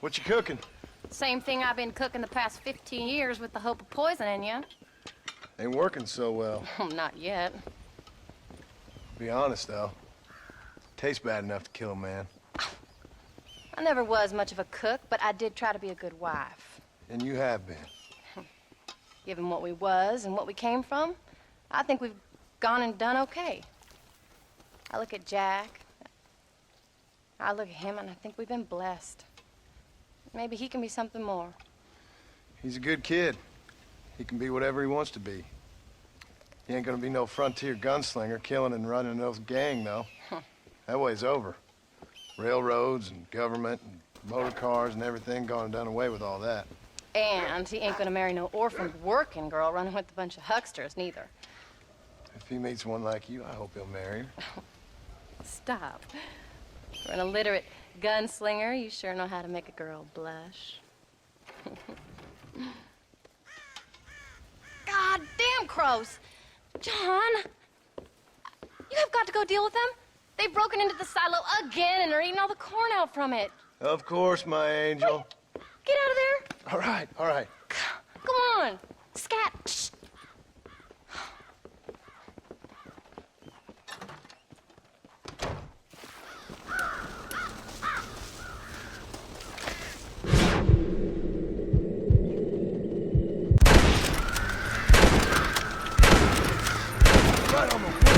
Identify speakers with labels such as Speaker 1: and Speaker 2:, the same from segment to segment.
Speaker 1: What you cooking?
Speaker 2: Same thing I've been cooking the past 15 years with the hope of poisoning you.
Speaker 1: Ain't working so well.
Speaker 2: Not yet.
Speaker 1: Be honest, though. Tastes bad enough to kill a man.
Speaker 2: I never was much of a cook, but I did try to be a good wife.
Speaker 1: And you have been.
Speaker 2: Given what we was and what we came from, I think we've gone and done okay. I look at Jack. I look at him, and I think we've been blessed. Maybe he can be something more.
Speaker 1: He's a good kid. He can be whatever he wants to be. He ain't gonna be no frontier gunslinger killing and running no gang, though. That way's over. Railroads and government and motor cars and everything gone and done away with all that.
Speaker 2: And he ain't gonna marry no orphaned working girl running with a bunch of hucksters, neither.
Speaker 1: If he meets one like you, I hope he'll marry her.
Speaker 2: Stop. For an illiterate gunslinger, you sure know how to make a girl blush. God damn crows! John! You have got to go deal with them. They've broken into the silo again and are eating all the corn out from it.
Speaker 1: Of course, my angel.
Speaker 2: Wait, get out of there.
Speaker 1: All right, all right.
Speaker 2: Come on. Scat. Shh.
Speaker 1: Right on the wheel.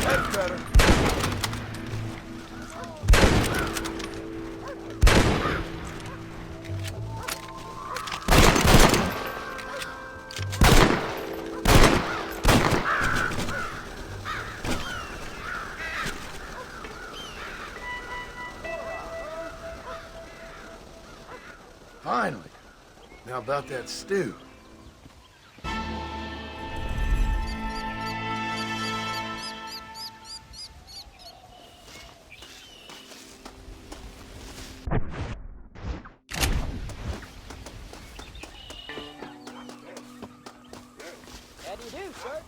Speaker 1: That's better. Finally. Now about that stew.
Speaker 3: How do you do, sir?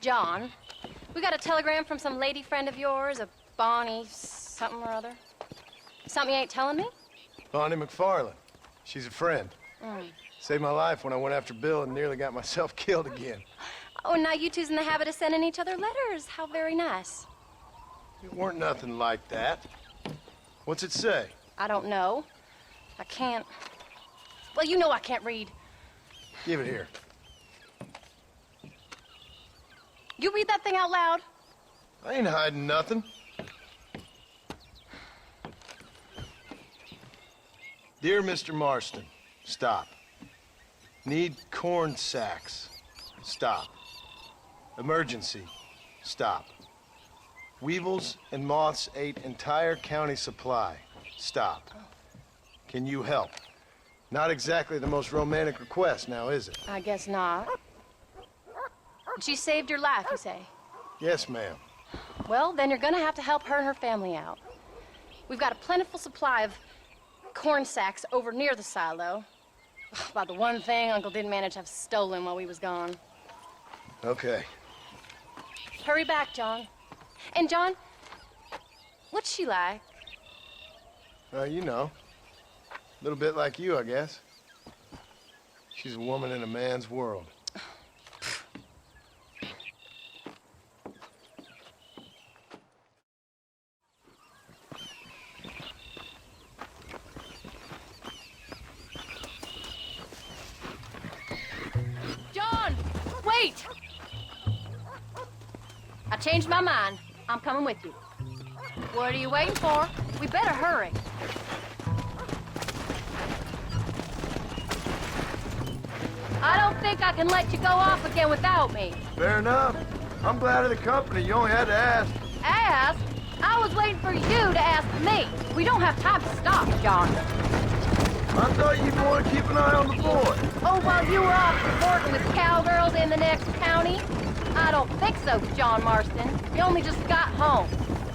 Speaker 2: John, we got a telegram from some lady friend of yours, a Bonnie something or other. Something you ain't telling me?
Speaker 1: Bonnie McFarland. She's a friend.
Speaker 2: Mm.
Speaker 1: Saved my life when I went after Bill and nearly got myself killed again.
Speaker 2: Oh, now you two's in the habit of sending each other letters. How very nice.
Speaker 1: It weren't nothing like that. What's it say?
Speaker 2: I don't know. I can't. Well, you know I can't read.
Speaker 1: Give it here.
Speaker 2: You read that thing out loud.
Speaker 1: I ain't hiding nothing. Dear Mr. Marston, stop. Need corn sacks. Stop. Emergency. Stop. Weevils and moths ate entire county supply. Stop. Can you help? Not exactly the most romantic request now, is it?
Speaker 2: I guess not. She saved your life, you say?
Speaker 1: Yes, ma'am.
Speaker 2: Well, then you're gonna have to help her and her family out. We've got a plentiful supply of corn sacks over near the silo. About the one thing Uncle didn't manage to have stolen while we was gone.
Speaker 1: Okay.
Speaker 2: Hurry back, John. And John, what's she like?
Speaker 1: You know. A little bit like you, I guess. She's a woman in a man's world.
Speaker 2: I changed my mind. I'm coming with you. What are you waiting for? We better hurry. I don't think I can let you go off again without me.
Speaker 1: Fair enough. I'm glad of the company. You only had to ask.
Speaker 2: Ask? I was waiting for you to ask me. We don't have time to stop, John.
Speaker 1: I thought you'd want to keep an eye on the boy.
Speaker 2: Oh, while you were off working with cowgirls in the next county? I don't think so, John Marston. You only just got home.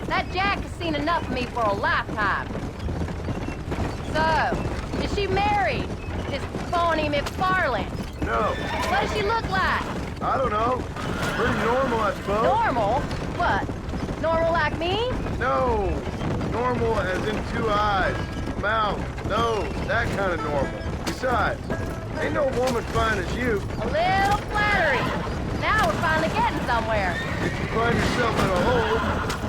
Speaker 2: That Jack has seen enough of me for a lifetime. So, is she married? This phony McFarland?
Speaker 1: No,
Speaker 2: What does she look like?
Speaker 1: I don't know. Pretty normal, I suppose.
Speaker 2: Normal? What? Normal like me?
Speaker 1: No, normal as in 2 eyes, mouth, nose, that kind of normal. Besides, ain't no woman fine as you.
Speaker 2: A little flattery. Now we're finally getting somewhere.
Speaker 1: If you find yourself in a hole,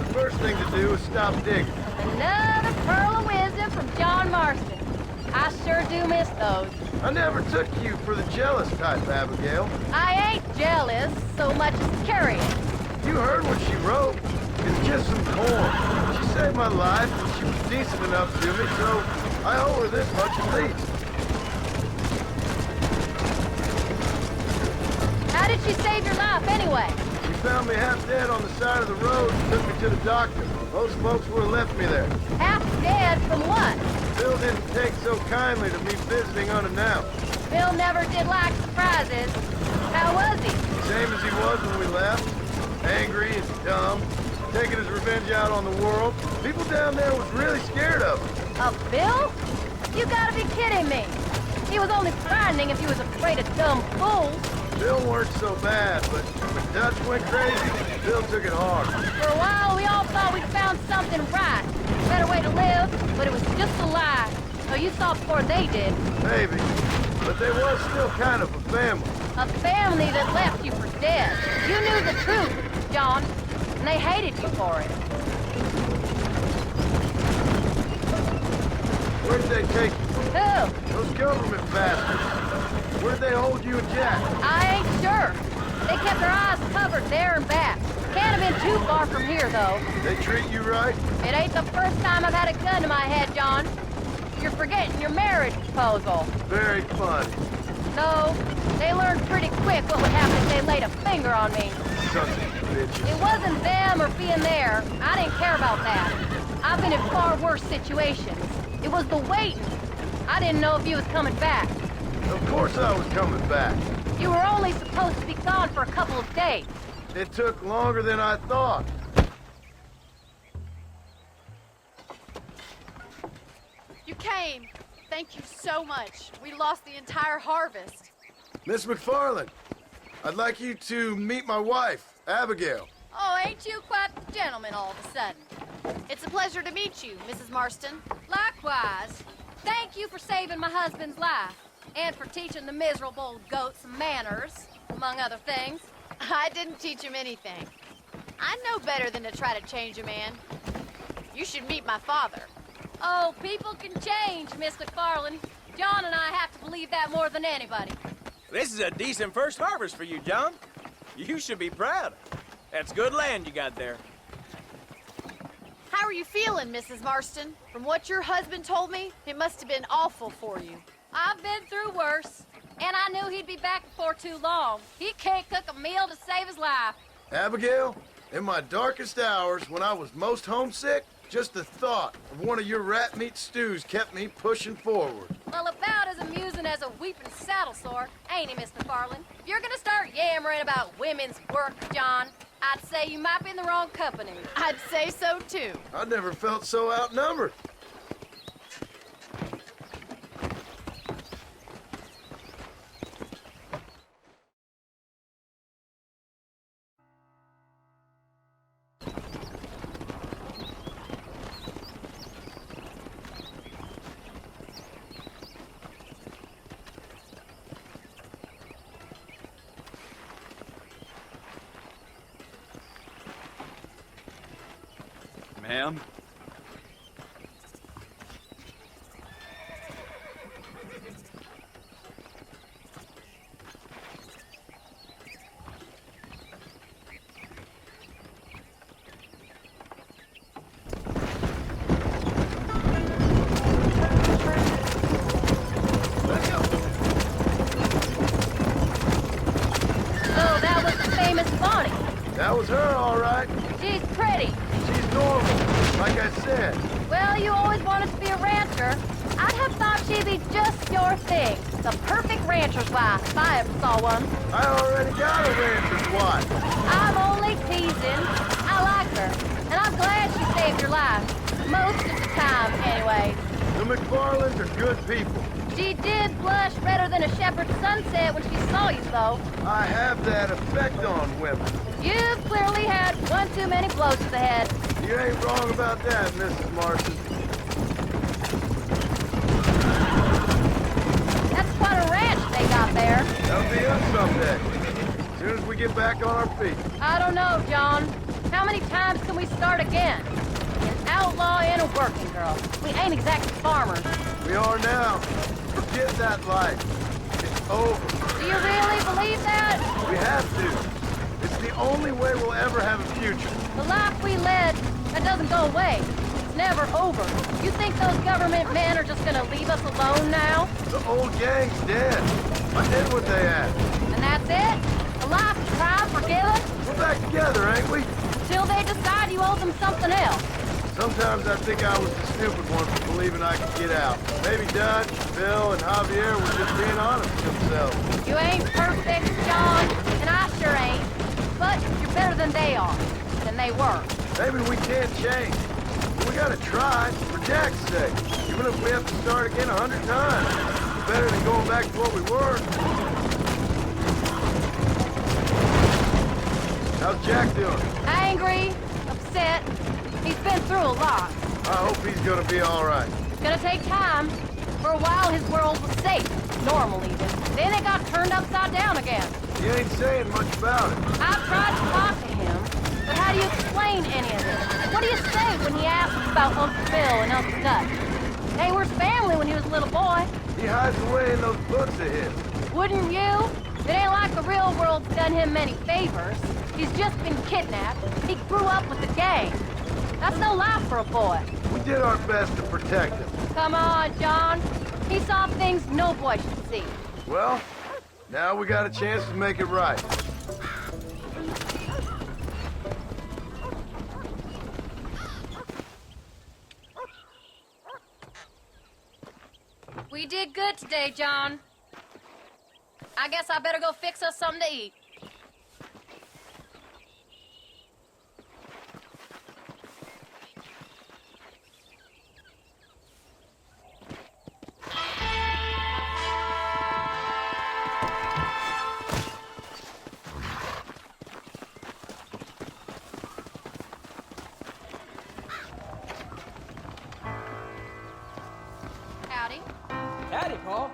Speaker 1: the first thing to do is stop digging.
Speaker 2: Another pearl of wisdom from John Marston. I sure do miss those.
Speaker 1: I never took you for the jealous type, Abigail.
Speaker 2: I ain't jealous so much as curious.
Speaker 1: You heard what she wrote. It's just some corn. She saved my life, and she was decent enough to me, so I owe her this much at least.
Speaker 2: How did she save your life anyway?
Speaker 1: She found me half dead on the side of the road and took me to the doctor. Most folks would have left me there.
Speaker 2: Half dead from what?
Speaker 1: Bill didn't take so kindly to me visiting unannounced.
Speaker 2: Bill never did like surprises. How was he?
Speaker 1: Same as he was when we left. Angry and dumb. Taking his revenge out on the world. People down there was really scared of him.
Speaker 2: Of Bill? You gotta be kidding me. He was only frightening if he was afraid of dumb fools.
Speaker 1: Bill weren't so bad, but when Dutch went crazy, Bill took it hard.
Speaker 2: For a while, we all thought we'd found something right. Better way to live, but it was just a lie. So you saw before they did.
Speaker 1: Maybe. But they was still kind of a family.
Speaker 2: A family that left you for dead. You knew the truth, John, and they hated you for it.
Speaker 1: Where'd they take you?
Speaker 2: Who?
Speaker 1: Those government bastards. Where'd they hold you and Jack?
Speaker 2: I ain't sure. They kept their eyes covered there and back. Can't have been too far from here, though.
Speaker 1: They treat you right?
Speaker 2: It ain't the first time I've had a gun to my head, John. You're forgetting your marriage proposal.
Speaker 1: Very funny.
Speaker 2: No, they learned pretty quick what would happen if they laid a finger on me.
Speaker 1: Sons of bitches.
Speaker 2: It wasn't them or being there. I didn't care about that. I've been in far worse situations. It was the waiting. I didn't know if you was coming back.
Speaker 1: Of course I was coming back.
Speaker 2: You were only supposed to be gone for a couple of days.
Speaker 1: It took longer than I thought.
Speaker 4: You came. Thank you so much. We lost the entire harvest.
Speaker 1: Miss McFarland, I'd like you to meet my wife, Abigail.
Speaker 2: Oh, ain't you quite the gentleman all of a sudden?
Speaker 4: It's a pleasure to meet you, Mrs. Marston.
Speaker 2: Likewise. Thank you for saving my husband's life. And for teaching the miserable goat some manners, among other things.
Speaker 4: I didn't teach him anything. I know better than to try to change a man. You should meet my father.
Speaker 2: Oh, people can change, Miss McFarland. John and I have to believe that more than anybody.
Speaker 3: This is a decent first harvest for you, John. You should be proud. That's good land you got there.
Speaker 4: How are you feeling, Mrs. Marston? From what your husband told me, it must have been awful for you.
Speaker 2: I've been through worse, and I knew he'd be back before too long. He can't cook a meal to save his life.
Speaker 1: Abigail, in my darkest hours, when I was most homesick, just the thought of one of your rat meat stews kept me pushing forward.
Speaker 2: Well, about as amusing as a weeping saddle sore, ain't he, Miss McFarland? If you're gonna start yammering about women's work, John, I'd say you might be in the wrong company.
Speaker 4: I'd say so, too.
Speaker 1: I never felt so outnumbered.
Speaker 3: Ma'am?
Speaker 2: Bonnie.
Speaker 1: That was her, all right.
Speaker 2: She's pretty.
Speaker 1: She's normal, like I said.
Speaker 2: Well, you always wanted to be a rancher. I'd have thought she'd be just your thing. The perfect rancher's wife, if I ever saw one.
Speaker 1: I already got a rancher's wife.
Speaker 2: I'm only teasing. I like her, and I'm glad she saved your life. Most of the time, anyway.
Speaker 1: The McFarlands are good people.
Speaker 2: She did blush redder than a shepherd's sunset when she saw you, though.
Speaker 1: I have that effect on women.
Speaker 2: You've clearly had one too many blows to the head.
Speaker 1: You ain't wrong about that, Mrs. Marston.
Speaker 2: That's quite a ranch they got there.
Speaker 1: That'll be us someday. As soon as we get back on our feet.
Speaker 2: I don't know, John. How many times can we start again? An outlaw and a working girl. We ain't exactly farmers.
Speaker 1: We are now. Forget that life. It's over.
Speaker 2: Do you really believe that?
Speaker 1: We have to. It's the only way we'll ever have a future.
Speaker 2: The life we led, that doesn't go away. It's never over. You think those government men are just gonna leave us alone now?
Speaker 1: The old gang's dead. I did what they asked.
Speaker 2: And that's it? A life tried, forgiven?
Speaker 1: We're back together, ain't we?
Speaker 2: Till they decide you owe them something else.
Speaker 1: Sometimes I think I was the stupid one for believing I could get out. Maybe Dutch, Bill, and Javier were just being honest with themselves.
Speaker 2: You ain't perfect, John, and I sure ain't. But you're better than they are, than they were.
Speaker 1: Maybe we can't change. But we gotta try, for Jack's sake. Even if we have to start again 100 times. It's better than going back to what we were. How's Jack doing?
Speaker 2: Angry, upset. He's been through a lot.
Speaker 1: I hope he's gonna be all right.
Speaker 2: It's gonna take time. For a while, his world was safe. Normal, even. Then it got turned upside down again.
Speaker 1: You ain't saying much about it.
Speaker 2: I've tried to talk to him, but how do you explain any of this? What do you say when he asks about Uncle Bill and Uncle Dutch? They were family when he was a little boy.
Speaker 1: He hides away in those books of his.
Speaker 2: Wouldn't you? It ain't like the real world's done him many favors. He's just been kidnapped. He grew up with the gang. That's no life for a boy.
Speaker 1: We did our best to protect him.
Speaker 2: Come on, John. He saw things no boy should see.
Speaker 1: Well, now we got a chance to make it right.
Speaker 2: We did good today, John. I guess I better go fix us something to eat. Howdy.
Speaker 3: Howdy, Paul.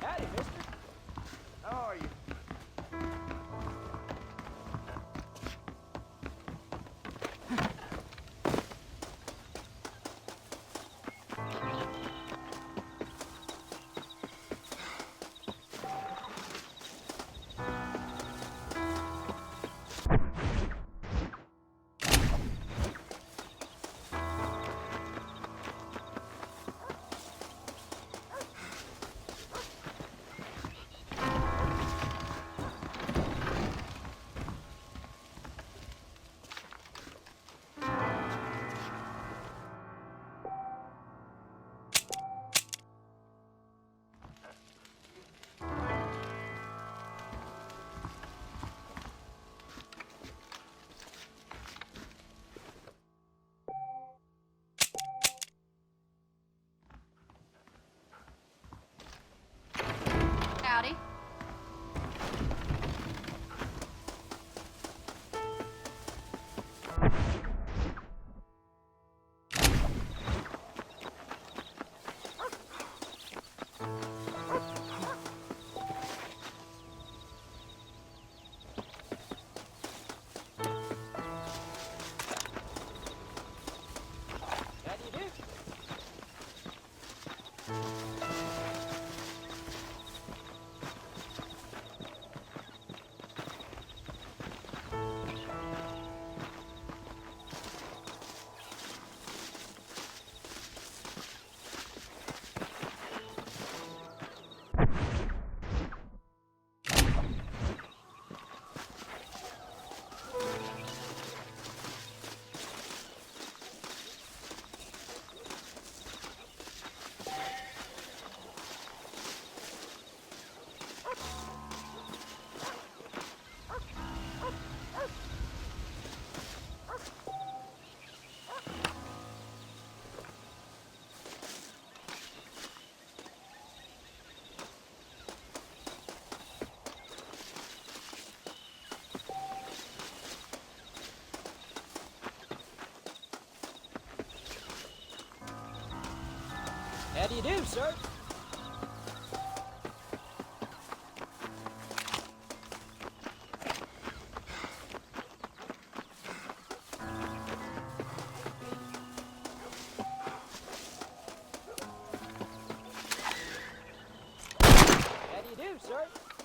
Speaker 3: Howdy, mister. How are you?
Speaker 5: How do you do, sir? How do you do, sir?